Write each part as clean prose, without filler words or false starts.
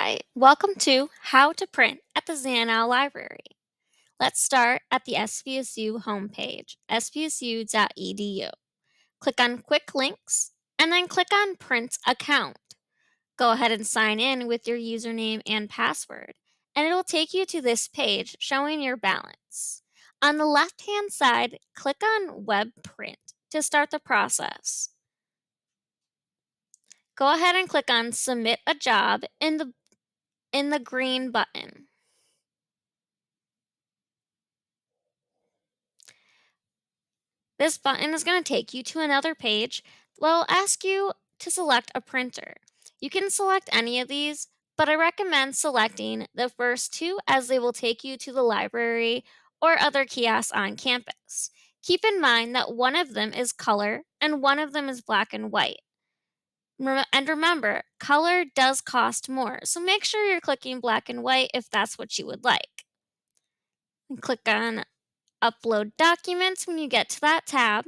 Hi, welcome to How to Print at the Zahnow Library. Let's start at the SVSU homepage, svsu.edu. Click on Quick Links and then click on Print Account. Go ahead and sign in with your username and password, and it'll take you to this page showing your balance. On the left-hand side, click on Web Print to start the process. Go ahead and click on Submit a Job in the green button. This button is going to take you to another page that will ask you to select a printer. You can select any of these, but I recommend selecting the first two as they will take you to the library or other kiosks on campus. Keep in mind that one of them is color and one of them is black and white. And remember, color does cost more, so make sure you're clicking black and white if that's what you would like. And click on Upload Documents when you get to that tab.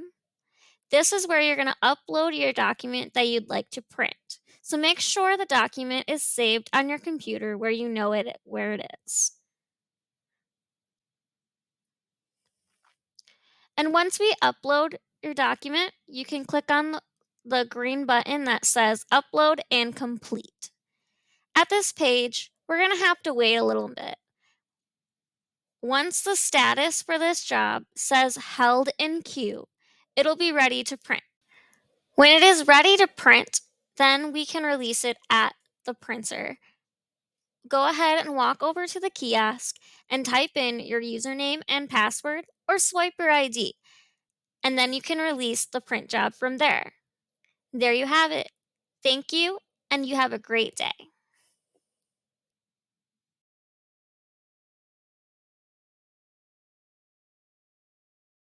This is where you're going to upload your document that you'd like to print. So make sure the document is saved on your computer where you know where it is. And once we upload your document, you can click on the green button that says Upload and Complete. At this page, we're going to have to wait a little bit. Once the status for this job says Held in Queue, it'll be ready to print. When it is ready to print, then we can release it at the printer. Go ahead and walk over to the kiosk and type in your username and password or swipe your ID, and then you can release the print job from there. There you have it. Thank you, and you have a great day.